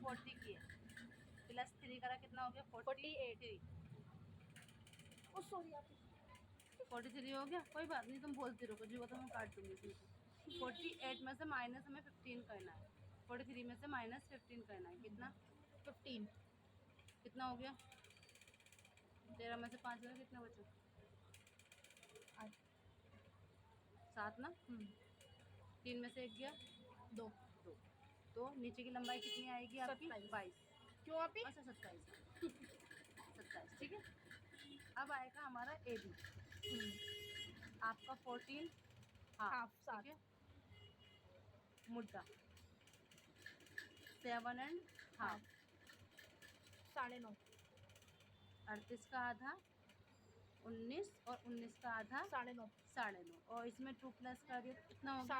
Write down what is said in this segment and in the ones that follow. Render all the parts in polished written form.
40 की है, प्लस 3 करा कितना हो गया 48। ओ सॉरी आप 43 हो गया, कोई बात नहीं, तुम बोलती रहो, जो तो मैं काट दूंगी इसमें। 48 में से माइनस हमें 15 करना है, 43 में से माइनस 15 करना है, कितना 15 कितना हो गया, 13 में से 5 गया कितना बचा 7 ना, 3 में से 1 गया 2 2, तो नीचे की लंबाई कितनी आएगी आपकी 22। क्यों आप अच्छा 27 27, ठीक है। अब आएगा हमारा ए बी, आपका 14 हाफ, ठीक है। मुद्दा 7 एंड हाफ, 9.5 38 का आधा 19 और 19 का आधा 9.5, और इसमें 2 प्लस कर दिया तो कितना हो गया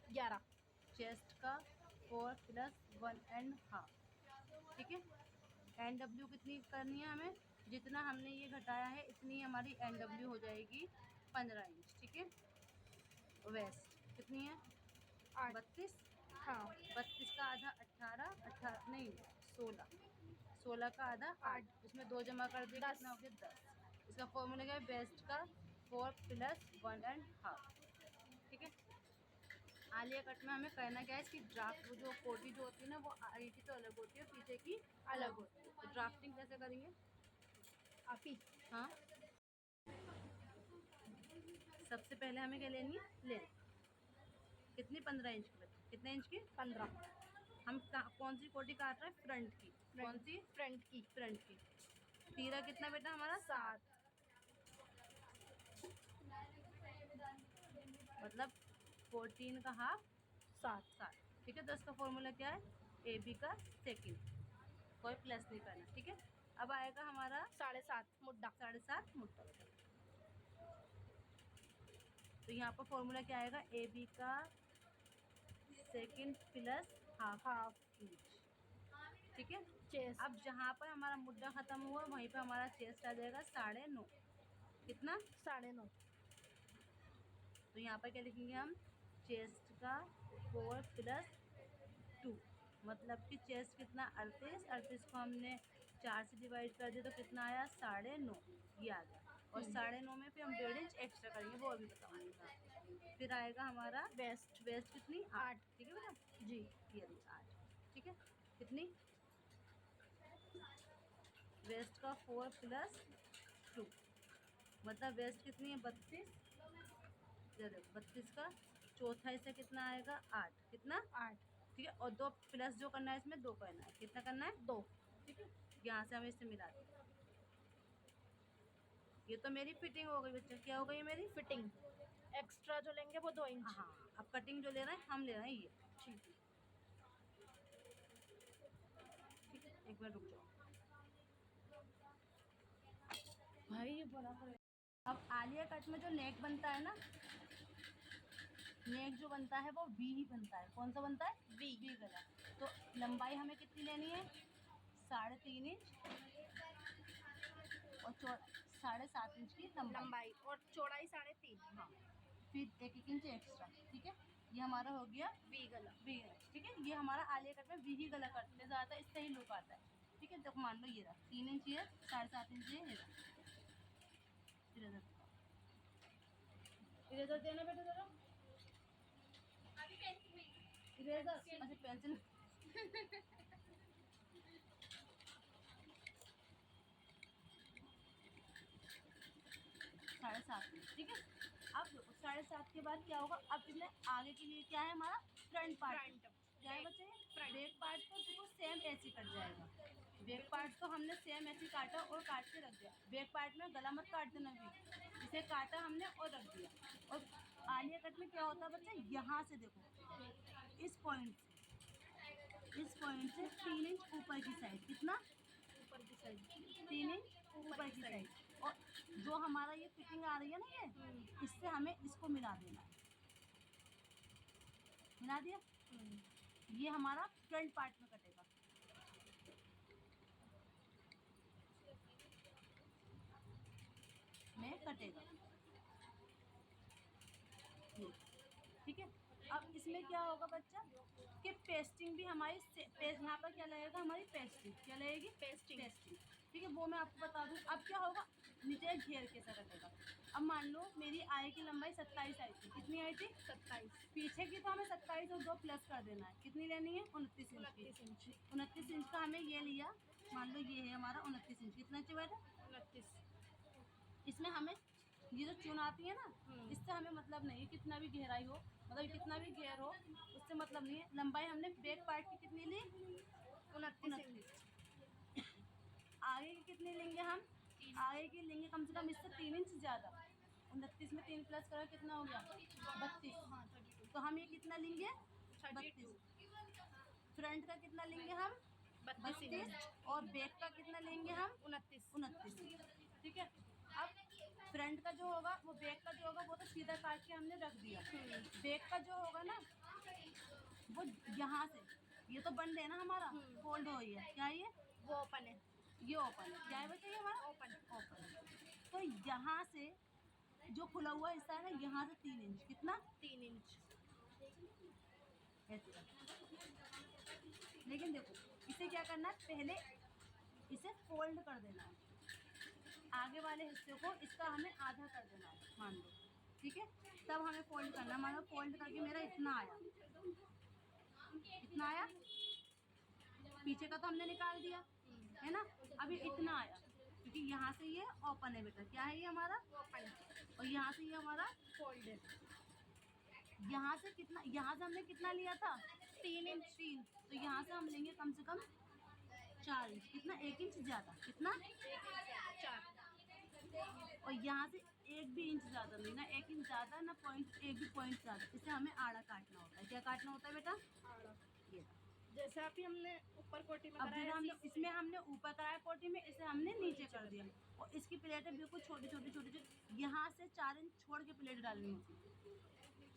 11.5 चेस्ट का 4 प्लस 1.5, ठीक है। एन डब्ल्यू कितनी करनी है हमें, जितना हमने ये घटाया है इतनी हमारी एन डब्ल्यू हो जाएगी 15 इंच, ठीक है। वेस्ट कितनी है 32, हाँ 32 का आधा 18 नहीं 16 का आधा 8, इसमें 2 जमा कर दिया 10, कितना हो गया 10। इसका फॉर्मूला क्या है, वेस्ट का 4 प्लस 1.5, ठीक है। आलिया कट में हमें करना क्या है, इसकी ड्राफ्ट वो जो कोटी जो होती है ना वो आगे की तो अलग होती है, पीछे की अलग होती है, तो ड्राफ्टिंग कैसे करेंगे आप ही हाँ। सबसे पहले हमें क्या लेनी है लेंथ, कितनी 15 इंच की बच्चे, कितने इंच की 15, हम कौन सी कोटी काट रहे हैं, फ्रंट की, कौन सी फ्रंट की। तीरा कितना बेटा हमारा 7, मतलब 14 का हाफ 7, ठीक है। तो इसका फॉर्मूला क्या है, ए बी का सेकंड, कोई प्लस नहीं करना, ठीक है। अब आएगा हमारा 7.5 मुद्दा 7.5 मुद्दा, तो यहाँ पर फॉर्मूला क्या आएगा, ए बी का सेकंड प्लस हाफ इंच, ठीक है। चेस्ट अब जहाँ पर हमारा मुद्दा खत्म हुआ वहीं पर हमारा चेस्ट आ जाएगा 9.5, कितना 9.5 तो यहाँ पर क्या लिखेंगे हम, चेस्ट का 4 प्लस 2, मतलब कि चेस्ट कितना 38 को हमने 4 से डिवाइड कर दिया तो कितना आया 9.5, ये आ गया। और 9.5 में फिर हम 1.5 इंच एक्स्ट्रा करेंगे, वो अभी बताऊँगी। फिर आएगा हमारा वेस्ट कितनी 8, ठीक है बेटा जी, ये 8, ठीक है। कितनी वेस्ट का 4 प्लस 2, मतलब वेस्ट कितनी है 32, 32 का चौथा हिस्सा कितना आएगा 8, कितना 8, ठीक है। और 2 प्लस जो करना है इसमें 2 करना है, कितना करना है 2, ठीक है। यहाँ से हमें इससे मिला दें, ये तो मेरी फिटिंग हो गई बच्चे, क्या हो गई मेरी फिटिंग, एक्स्ट्रा जो लेंगे वो 2 इंच। हाँ, अब कटिंग जो ले रहे हैं हम ले रहे हैं ये, ठीक है, ठीक है। एक मिनट रुक जाओ भाई, ये बड़ा पड़ेगा। अब आलिया कट में जो नेक बनता है ना, नेक जो बनता है वो वी ही बनता है, कौन सा बनता है वी गला। तो लंबाई हमें कितनी लेनी है 3.5 इंच और 7.5 इंच की लंबाई और चौड़ाई 3.5, हाँ, फिर 1 इंच एक्स्ट्रा, ठीक है। ये हमारा हो गया वी गला, ठीक है। ये हमारा आलिया कट में वी ही गला करते ज़्यादा, इससे ही लुक आता है, ठीक है। तो मान लो ये रहा 3 इंच, ये 7.5 इंच, ये इरेजर देना बेटा जरा, इरेजर अच्छा पेंसिल 7.5 इंच, ठीक है। अब देखो 7.5 के बाद क्या होगा, अब इसमें आगे के लिए क्या है हमारा फ्रंट पार्ट, क्या है बच्चे बैक पार्ट तो देखो सेम ऐसे कट जाएगा, बैक पार्ट तो हमने सेम ऐसे काटा और काट के रख दिया, बैक पार्ट में गला मत काट देना भी, इसे काटा हमने और रख दिया। और आलिया कट में क्या होता है बच्चे, यहाँ से देखो इस पॉइंट से 3 इंच ऊपर की साइड, कितना ऊपर की साइड 3 इंच ऊपर की साइड, और जो हमारा ये फिटिंग आ रही है ना ये, इससे हमें इसको मिला देना है, मिला दिया, ये हमारा फ्रंट पार्ट में कटेगा, में कटेगा ये, ठीक है। अब इसमें क्या होगा बच्चा कि पेस्टिंग भी हमारी यहाँ पर क्या लगेगा, हमारी पेस्टिंग क्या लगेगी, पेस्टिंग। ठीक है, वो मैं आपको बता दूँ। अब क्या होगा, नीचे घेर के सा कटेगा। अब मान लो मेरी आय की लंबाई 27 आई थी, कितनी आई थी, 27। पीछे की तो हमें 27 और 2 प्लस कर देना है, कितनी लेनी है, 29 इंच की। 29 इंच। 29 इंच का हमें ये लिया, मान लो ये है हमारा 29 इंच, कितना चाहिए बेटा, 29। इसमें हमें ये जो चुन आती है ना, इससे हमें मतलब नहीं है कितना भी गहराई हो, मतलब कितना भी घेर हो, उससे मतलब नहीं है। लंबाई हमने बैक पार्ट की कितनी ली, 29 इंच। 29। आगे की कितनी लेंगे हम, आगे की लेंगे कम से कम इससे 3 इंच ज़्यादा। 29 में 3 प्लस करो कितना हो गया, 32। हाँ 32। तो हम ये कितना लेंगे, 32। 32। फ्रंट का कितना लेंगे हम, 32 32, इंच। और बैक का कितना लेंगे हम, 29। 29। ठीक है, अब फ्रंट का जो होगा वो बैक का जो होगा वो तो सीधा काट के हमने रख दिया। बैक का जो होगा ना वो यहाँ से, ये तो बंद है ना हमारा, फोल्ड हो रही है, क्या है ये, वो ओपन है। ये ओपन है, क्या है बच्चा ये हमारा ओपन। ओपन। तो यहाँ से जो खुला हुआ हिस्सा है ना, यहाँ से 3 इंच, कितना, 3 इंच। ऐसे। लेकिन देखो इसे क्या करना है, पहले इसे फोल्ड कर देना है, आगे वाले हिस्से को इसका हमें आधा कर देना है, मान लो, ठीक है, तब हमें फोल्ड करना है। मान लो फोल्ड करके मेरा इतना आया, इतना आया, पीछे का तो हमने निकाल दिया है ना, अभी इतना आया, क्योंकि यहाँ से ये ओपन है बेटा, क्या है ये हमारा ओपन। और यहाँ से ये हमारा फोल्ड है। यहाँ से कितना, यहाँ से हमने कितना लिया था, 3 इंच। 3, तो यहाँ से हम लेंगे कम से कम 4 इंच, कितना, 1 इंच ज़्यादा, कितना, 4। और यहाँ से 1 भी इंच ज़्यादा नहीं, ना 1 इंच ज़्यादा ना पॉइंट, 1 भी पॉइंट ज़्यादा, इसे हमें आड़ा काटना होता है। क्या काटना होता है बेटा, ये। जैसे अभी हमने ऊपर कोटी में अब कराया, जैसे हमने ऐसे ही इसमें हमने ऊपर कराया कोटी में, इसे हमने नीचे कर दिया, और इसकी प्लेटें बिल्कुल छोटी छोटी छोटी छोटी, यहाँ से 4 इंच छोड़ के प्लेट डालनी होती है,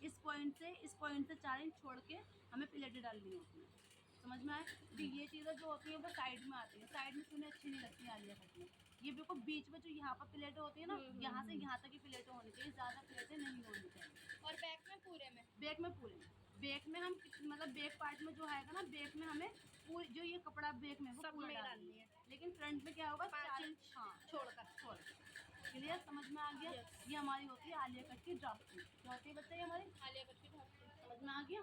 इस पॉइंट से 4 इंच छोड़ के हमें प्लेटें डालनी होती है। समझ में आए, तो ये चीज़ें जो होती हैं वो साइड में आती है, साइड में सुने अच्छी नहीं लगती आलिया कट में। ये बिल्कुल बीच में जो यहाँ पर प्लेटें होती है ना, यहाँ से यहाँ तक की प्लेटें होनी चाहिए, ज़्यादा प्लेटें नहीं होनी चाहिए। और बैक में पूरे में। बैक में पूरे में, बैक में हम मतलब बैक पार्ट में जो आएगा ना, बैक में हमें पूरी जो ये कपड़ा बैक में वो सब पूरा में डालनी डालनी है, लेकिन फ्रंट में क्या होगा, 5 4 इंच हाँ छोड़कर। छोड़। क्लियर, समझ में आ गया। Yes. ये हमारी होती है आलिया कट की ड्राफ्टिंग, क्या होती है बच्चा ये हमारी, आलिया कट की ड्राफ्टिंग। समझ में आ गया।